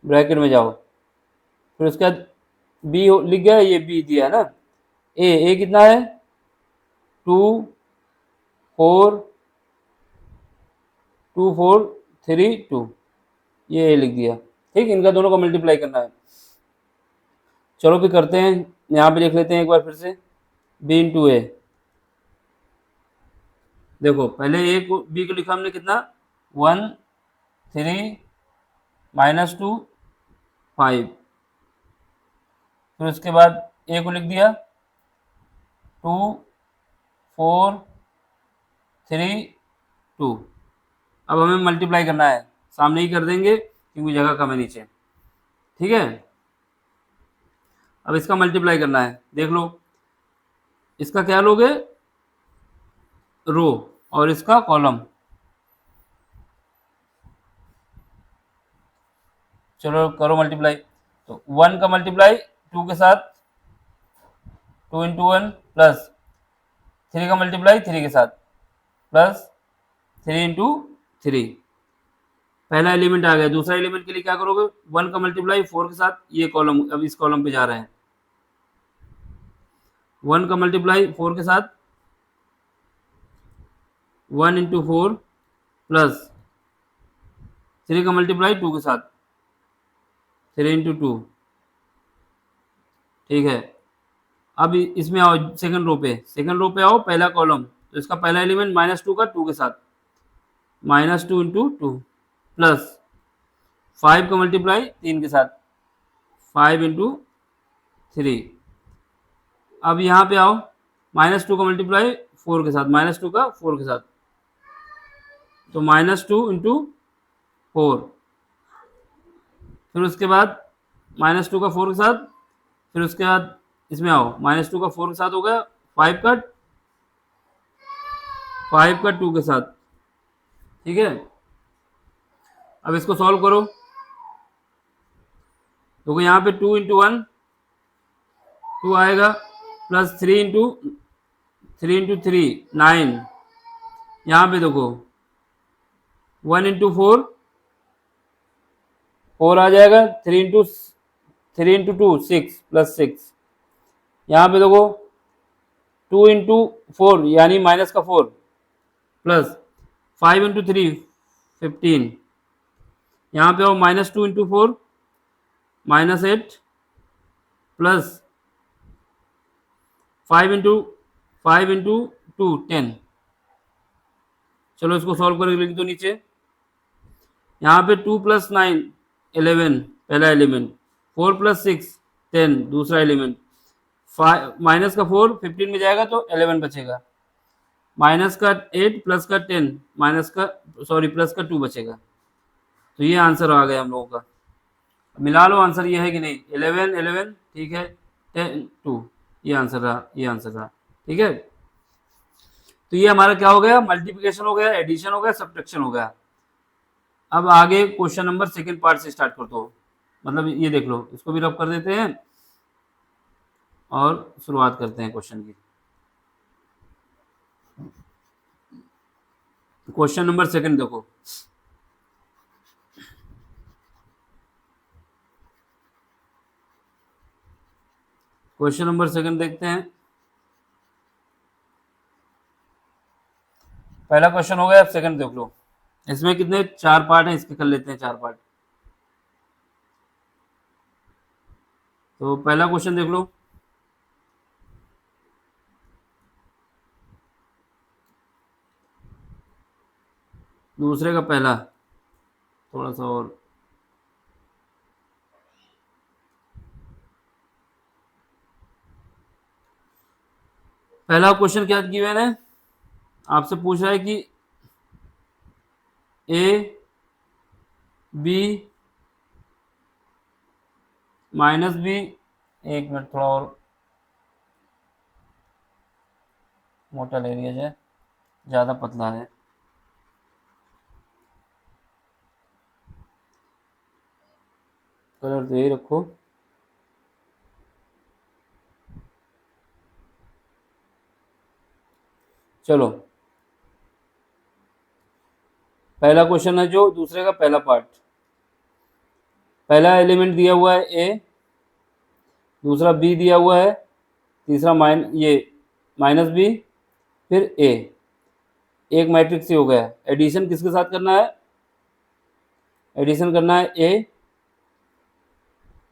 ब्रैकेट में जाओ। फिर उसके बाद b लिख गया, ये b दिया है ना। ए कितना है? 2, 4, 2, 4, 3, 2, ये ए लिख दिया। ठीक, इनका दोनों का मल्टीप्लाई करना है। चलो फिर करते हैं, यहाँ पे लिख लेते हैं एक बार फिर से, b इंटू ए। देखो पहले ए को, बी को लिखा हमने कितना? 1, 3, -2, 5। फिर उसके बाद ए को लिख दिया 2, 4, 3, 2। अब हमें मल्टीप्लाई करना है, सामने ही कर देंगे क्योंकि जगह कम है नीचे। ठीक है। अब इसका मल्टीप्लाई करना है, देख लो। इसका क्या लोगे? रो, और इसका कॉलम। चलो करो मल्टीप्लाई। तो 1 का मल्टीप्लाई 2 के साथ, 2 इंटू 1, प्लस 3 का मल्टीप्लाई 3 के साथ, प्लस 3 इंटू 3। पहला एलिमेंट आ गया। दूसरा एलिमेंट के लिए क्या करोगे? 1 का मल्टीप्लाई 4 के साथ, ये कॉलम, अब इस कॉलम पे जा रहे हैं। 1 का मल्टीप्लाई 4 के साथ, 1 इंटू 4, प्लस 3 का मल्टीप्लाई 2 के साथ, 3 इंटू 2। ठीक है। अब इसमें आओ, सेकंड रो पे, सेकंड रो पे आओ, पहला कॉलम। तो इसका पहला एलिमेंट -2 का 2 के साथ, -2 इंटू 2, प्लस 5 का मल्टीप्लाई 3 के साथ, 5 इंटू 3। अब यहाँ पे आओ, -2 का मल्टीप्लाई 4 के साथ, -2 का 4 के साथ, तो -2 इंटू 4। फिर उसके बाद -2 का 4 के साथ, फिर उसके बाद इसमें आओ, -2 का 4 के साथ हो गया, 5 का 2 के साथ। ठीक है। अब इसको सॉल्व करो। देखो यहाँ पे 2 इंटू 1, 2 आएगा, प्लस 3 इंटू 3, 9। यहाँ पे देखो 1 इंटू 4, 4 आ जाएगा, 3 इंटू 2, 6, प्लस 6। यहाँ पे देखो 2 इंटू 4 यानी माइनस का 4, प्लस 5 इंटू 3, 15। यहाँ पे आओ, -2 इंटू 4, -8, प्लस 5 इंटू 2, 10। चलो इसको सॉल्व करके लिख दो नीचे। यहाँ पे 2 प्लस 9, 11, पहला एलिमेंट, 4 प्लस 6, 10, दूसरा एलिमेंट, माइनस का 4 15 में जाएगा तो 11 बचेगा, माइनस का 8, प्लस का 10, प्लस का 2 बचेगा। तो ये आंसर आ गया हम लोगों का। मिला लो आंसर, ये है कि नहीं? 11, 11, ठीक है, 10, 2, ये आंसर रहा, ये आंसर रहा। ठीक है। तो ये हमारा क्या हो गया? मल्टीप्लिकेशन हो गया, एडिशन हो गया, सब्ट्रैक्शन हो गया। अब आगे क्वेश्चन नंबर सेकंड पार्ट से स्टार्ट कर दो। मतलब ये देख लो, इसको भी रब कर देते हैं। और शुरुआत करते हैं क्वेश्चन की। क्वेश्चन नंबर सेकंड देखो। क्वेश्चन नंबर सेकंड देखते हैं। पहला क्वेश्चन हो गया, अब सेकंड देख लो। इसमें कितने 4 पार्ट हैं, इसके कर लेते हैं 4 पार्ट। तो पहला क्वेश्चन देख लो। दूसरे का पहला, थोड़ा सा और। पहला क्वेश्चन क्या गिवन है, आपसे पूछ रहा है कि ए बी माइनस बी, एक मिनट थोड़ा और मोटा ले लिया जाए, ज़्यादा पतला है। कलर तो यही रखो। चलो, पहला क्वेश्चन है जो दूसरे का पहला पार्ट। पहला एलिमेंट दिया हुआ है ए, दूसरा बी दिया हुआ है, तीसरा माइनस बी, फिर ए। एक मैट्रिक्स ही हो गया। एडिशन किसके साथ करना है, एडिशन करना है ए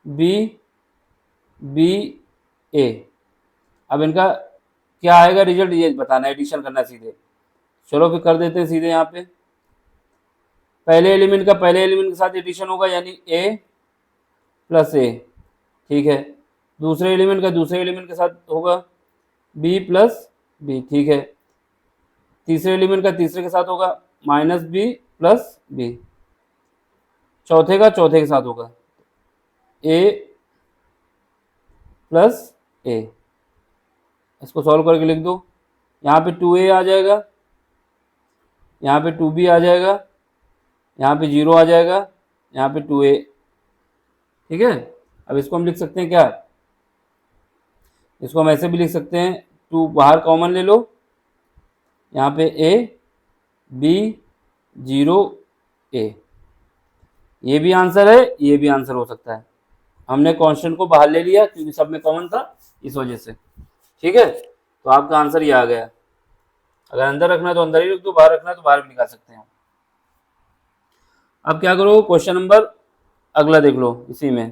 बी बी ए। अब इनका क्या आएगा रिजल्ट, ये बताना है, एडिशन करना है सीधे। चलो फिर कर देते हैं सीधे। यहाँ पे पहले एलिमेंट का पहले एलिमेंट के साथ एडिशन होगा, यानी ए प्लस ए, ठीक है। दूसरे एलिमेंट का दूसरे एलिमेंट के साथ होगा बी प्लस बी, ठीक है। तीसरे एलिमेंट का तीसरे के साथ होगा माइनस बी प्लस बी। चौथे का चौथे के साथ होगा ए प्लस ए। इसको सॉल्व करके लिख दो। यहाँ पे 2a आ जाएगा, यहाँ पे 2b आ जाएगा, यहाँ पे 0 आ जाएगा, यहाँ पे 2a, ठीक है। अब इसको हम लिख सकते हैं क्या, इसको हम ऐसे भी लिख सकते हैं, 2 बाहर कॉमन ले लो, यहाँ पे a b 0 a। ये भी आंसर है, ये भी आंसर हो सकता है। हमने कांस्टेंट को बाहर ले लिया क्योंकि सब में कॉमन था, इस वजह से, ठीक है। तो आपका आंसर ये आ गया। अगर अंदर रखना है तो अंदर ही रख दो, बाहर रखना है तो बाहर भी निकाल सकते हैं। अब क्या करो, क्वेश्चन नंबर अगला देख लो इसी में।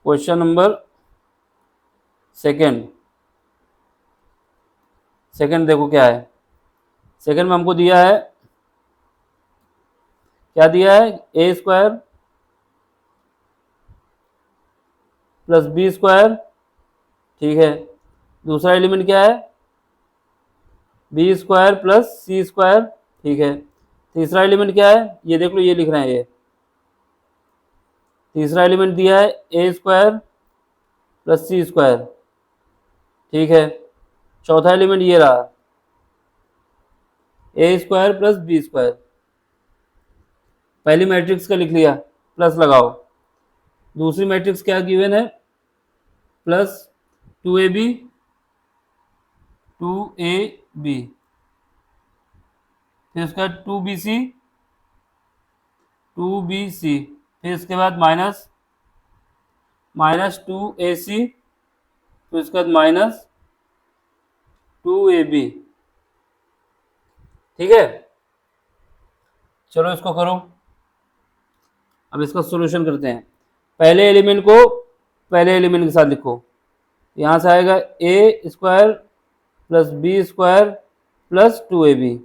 Question number second. सेकंड देखो क्या है। सेकंड में हमको दिया है, क्या दिया है, ए स्क्वायर प्लस बी स्क्वायर, ठीक है। दूसरा एलिमेंट क्या है, B square plus c square, ठीक है। तीसरा एलिमेंट क्या है, ये देख लो, ये लिख रहे हैं ये। तीसरा एलिमेंट दिया है ए स्क्वायर प्लस सी स्क्वायर, ठीक है। चौथा एलिमेंट ये रहा, ए स्क्वायर प्लस बी स्क्वायर। पहली मैट्रिक्स का लिख लिया, प्लस लगाओ। दूसरी मैट्रिक्स क्या गिवन है, प्लस 2ab 2ab, फिर उसके बाद 2bc, फिर इसके बाद माइनस 2ac, फिर उसके बाद माइनस 2ab, ठीक है। चलो इसको करो। अब इसका सॉल्यूशन करते हैं। पहले एलिमेंट को पहले एलिमेंट के साथ लिखो। यहाँ से आएगा a square plus b square plus 2ab,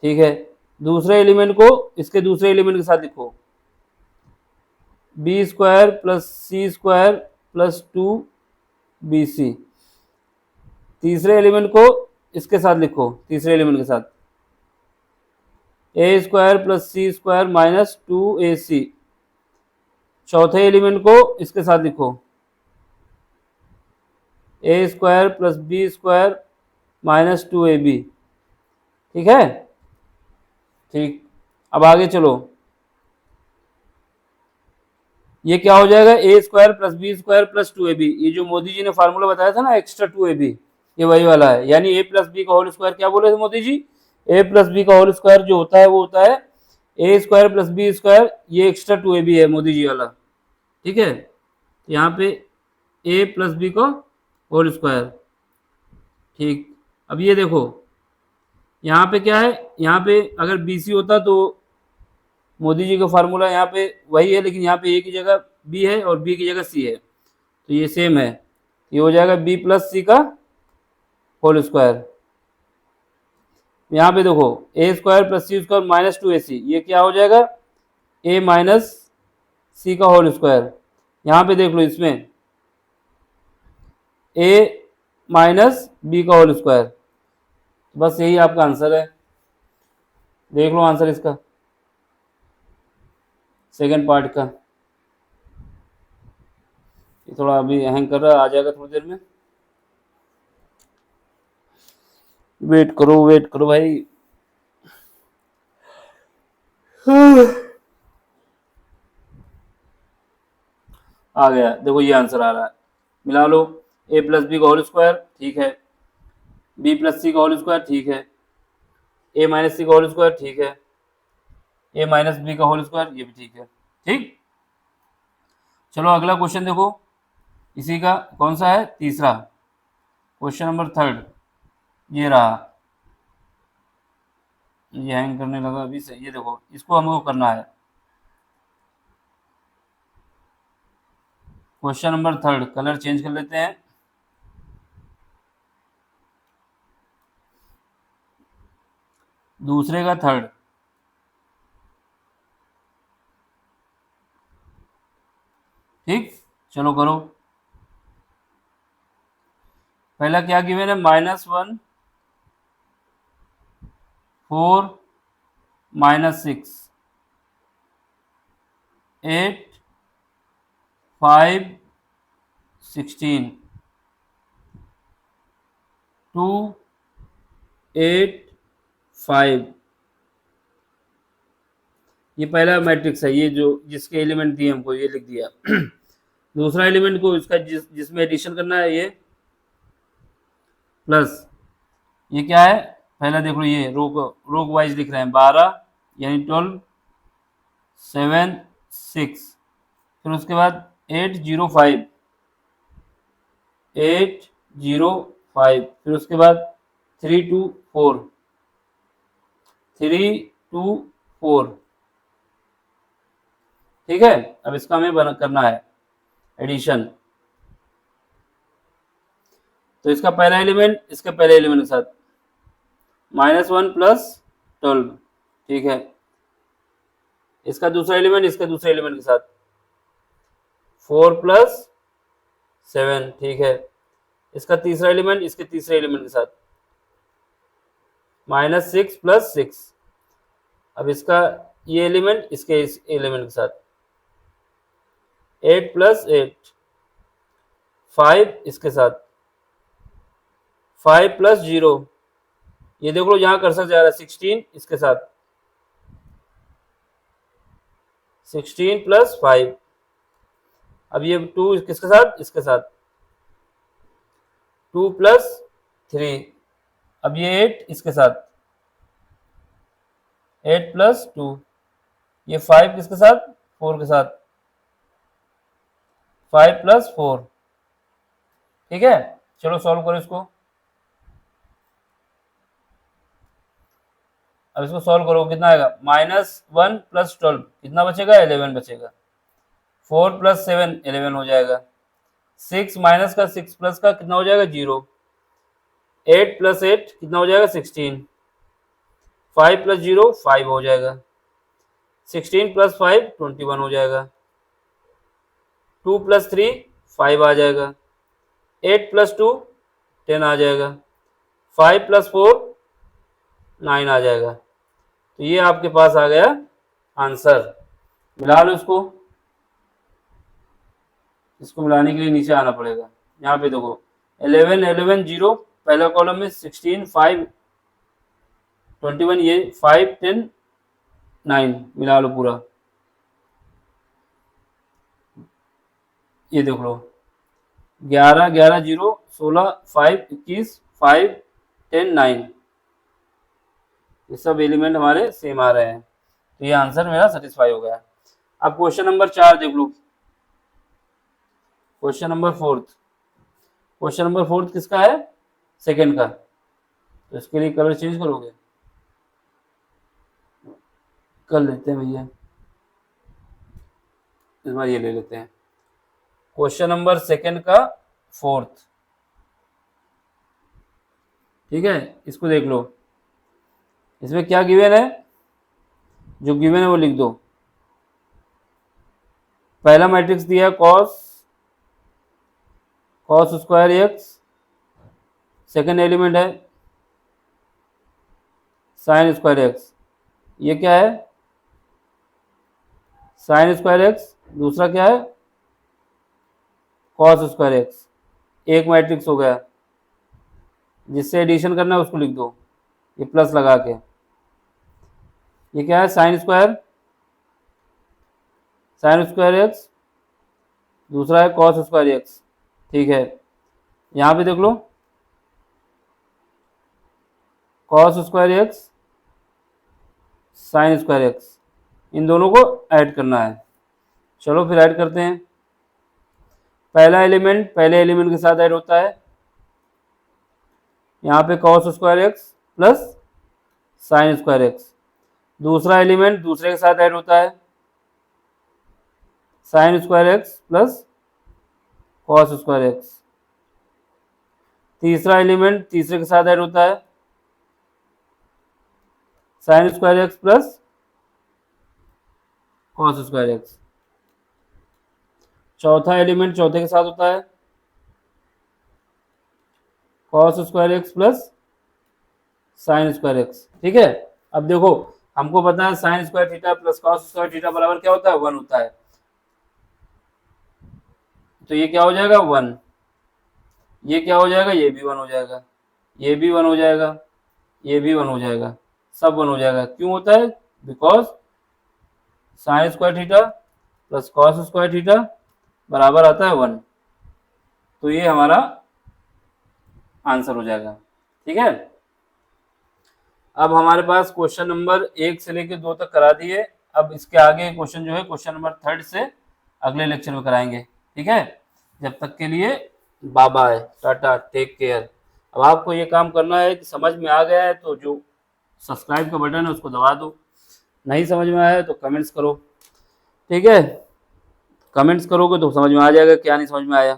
ठीक है। दूसरे एलिमेंट को इसके दूसरे एलिमेंट के साथ लिखो, B square plus c square plus 2bc। तीसरे एलिमेंट को इसके साथ लिखो, तीसरे एलिमेंट के साथ a square plus c square minus 2ac। चौथे एलिमेंट को इसके साथ लिखो, a square plus b square minus 2ab, ठीक है। ठीक, अब आगे चलो। ये क्या हो जाएगा, a square plus b square plus 2ab। ये जो मोदी जी ने फार्मूला बताया था ना एक्स्ट्रा 2ab, ये वही वाला है। यानी ए प्लस बी का होल स्क्वायर क्या बोले थे मोदी जी, ए प्लस बी का होल स्क्वायर जो होता है वो होता है ए स्क्वायर प्लस बी स्क्वायर, ये एक्स्ट्रा 2ab है मोदी जी वाला। ठीक है, यहाँ पे ए प्लस बी का होल स्क्वायर। ठीक, अब ये देखो यहाँ पे क्या है, यहाँ पे अगर बी सी होता तो मोदी जी का फार्मूला यहाँ पे वही है, लेकिन यहाँ पे ए की जगह बी है और बी की जगह सी है, तो ये सेम है, ये हो जाएगा बी प्लस सी का होल स्क्वायर। यहाँ पे देखो ए square plus c square minus 2ac, ये क्या हो जाएगा, ए माइनस सी का होल स्क्वायर। यहाँ पे देख लो इसमें ए माइनस बी का होल स्क्वायर, बस यही आपका आंसर है। देख लो आंसर इसका, सेकंड पार्ट का। ये थोड़ा अभी हैंग कर रहा है, आ जाएगा थोड़ी देर में, वेट करो भाई। आ गया, देखो ये आंसर आ रहा है, मिला लो। ए प्लस बी का होल स्क्वायर ठीक है, बी प्लस सी का होल स्क्वायर ठीक है, ए माइनस सी का होल स्क्वायर ठीक है, ए माइनस बी का होल स्क्वायर ये भी ठीक है। ठीक, चलो अगला क्वेश्चन देखो, इसी का कौन सा है, तीसरा क्वेश्चन नंबर थर्ड, ये रहा। ये हैंग करने लगा अभी से, ये देखो इसको हमको करना है। Question number third, colour change कर लेते हैं। दूसरे का थर्ड, ठीक, चलो करो। पहला क्या गिवन है, -1 4 -6 8 5 16 2 8 5। ये पहला मैट्रिक्स है, ये जो जिसके एलिमेंट दिए हमको ये लिख दिया। दूसरा एलिमेंट को इसका जिसमें एडिशन करना है ये प्लस, ये क्या है, पहला देख लो ये रो वाइज लिख रहे हैं, 12 यानी 12 7 6, फिर उसके बाद 805 805, फिर उसके बाद 324 324। ठीक है, अब इसका हमें करना है एडिशन। तो इसका पहला एलिमेंट इसके पहले एलिमेंट के साथ -1 प्लस 12, ठीक है। इसका दूसरा एलिमेंट इसके दूसरे एलिमेंट के साथ 4 प्लस 7, ठीक है। इसका तीसरा एलिमेंट इसके तीसरे एलिमेंट के साथ -6 प्लस 6। अब इसका ये एलिमेंट इसके इस एलिमेंट के साथ 8 प्लस 8 5, इसके साथ 5 प्लस 0, ये देख लो यहाँ कर्सर जा रहा है 16, इसके साथ 16 प्लस 5। अब ये 2 किसके साथ, इसके साथ 2 प्लस 3। अब ये 8 इसके साथ 8 प्लस 2, ये 5 किसके साथ, 4 के साथ 5 प्लस 4। ठीक है, चलो सॉल्व करो इसको। अब इसको सॉल्व करो, कितना आएगा, -1 प्लस 12 कितना बचेगा, 11 बचेगा। 4 प्लस 7 11 हो जाएगा। 6 माइनस का 6 प्लस का कितना हो जाएगा, 0। 8 प्लस 8 कितना हो जाएगा, 16। 5 प्लस 0 5 हो जाएगा। 16 प्लस 5 21 हो जाएगा। 2 प्लस 3 5 आ जाएगा। 8 प्लस 2 10 आ जाएगा। 5 प्लस 4 9 आ जाएगा। तो ये आपके पास आ गया आंसर। मिला लो इसको, इसको मिलाने के लिए नीचे आना पड़ेगा। यहाँ पे देखो 11 11 0 पहला कॉलम में, 16 5 21, ये 5 10 9, मिला लो पूरा। ये देख लो, 11 11 0 16 5 21 5 10 9, ये सब एलिमेंट हमारे सेम आ रहे हैं, तो ये आंसर मेरा सेटिस्फाई हो गया। अब क्वेश्चन नंबर 4 देख लो, क्वेश्चन नंबर 4, क्वेश्चन नंबर 4 किसका है, सेकंड का, तो इसके लिए कलर चेंज करोगे, कर लेते हैं भैया, इस बार ये ले लेते हैं, क्वेश्चन नंबर सेकंड का 4th, ठीक है, इसको देख लो, इसमें क्या गिवन है, जो गिवन है वो लिख दो। पहला मैट्रिक्स दिया है cos square x, second element है साइन स्क्वायर एक्स, ये क्या है साइन स्क्वायर एक्स, दूसरा क्या है कॉस स्क्वायर एक्स, एक मैट्रिक्स हो गया, जिससे एडिशन करना है उसको लिख दो, ये प्लस लगा के, ये क्या है साइन स्क्वायर एक्स, दूसरा है कॉस स्क्वायर एक्स, ठीक है, यहाँ पे देख लो cos square x sine square x, इन दोनों को ऐड करना है, चलो फिर ऐड करते हैं। पहला एलिमेंट पहले एलिमेंट के साथ ऐड होता है, यहाँ पे cos square x plus sign square x, दूसरा एलिमेंट दूसरे के साथ ऐड होता है, sign square x plus cos square x, तीसरा एलिमेंट तीसरे के साथ ऐड होता है, sign square x plus cos square x, चौथा एलिमेंट चौथे के साथ होता है, cos square x plus sign square x, ठीक है। अब देखो हमको पता है sine square theta plus cos square theta बराबर क्या होता है 1 होता है, तो ये क्या हो जाएगा 1, ये क्या हो जाएगा ये भी 1 हो जाएगा, ये भी 1 हो जाएगा, ये भी 1 हो जाएगा, सब 1 हो जाएगा, क्यों होता है because sine square theta plus cos square theta बराबर आता है 1, तो ये हमारा आंसर हो जाएगा, ठीक है। अब हमारे पास क्वेश्चन नंबर 1 से लेकर 2 तक करा दिए, अब इसके आगे क्वेश्चन जो है क्वेश्चन नंबर 3 से अगले लेक्चर में कराएंगे, ठीक है। जब तक के लिए bye bye, tata, take care. अब आपको ये काम करना है कि समझ में आ गया है तो जो सब्सक्राइब का बटन है उसको दबा दो, नहीं समझ में आया तो कमेंट्स करो, ठीक है, कमेंट्स करोगे तो समझ में आ जाएगा क्या नहीं समझ में आया,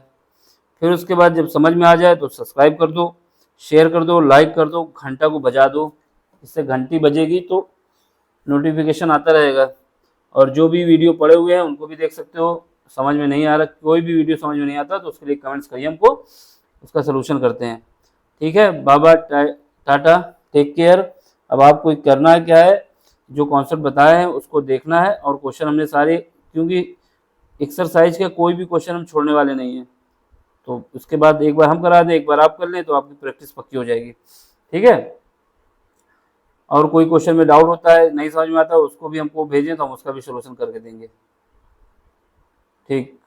फिर उसके बाद जब समझ में आ जाए तो सब्सक्राइब कर दो, शेयर कर दो, लाइक कर दो, घंटा को बजा दो, इससे घंटी बजेगी तो नोटिफिकेशन आता रहेगा, और जो भी वीडियो पड़े हुए हैं उनको भी देख सकते हो, समझ में नहीं आ रहा कोई भी वीडियो समझ में नहीं आता तो उसके लिए कमेंट्स करिए, हमको उसका सलूशन करते हैं, ठीक है। बाबा टाटा, टेक केयर। अब आपको करना है क्या है, जो कॉन्सेप्ट बताए हैं उसको देखना है, और क्वेश्चन हमने सारे, क्योंकि एक्सरसाइज का कोई भी क्वेश्चन हम छोड़ने वाले नहीं हैं, तो उसके बाद एक बार हम करा दें एक बार आप कर लें तो आपकी प्रैक्टिस पक्की हो जाएगी, ठीक है। और कोई क्वेश्चन में डाउट होता है नहीं समझ में आता उसको भी हमको भेजें तो हम उसका भी सलूशन करके देंगे, ठीक।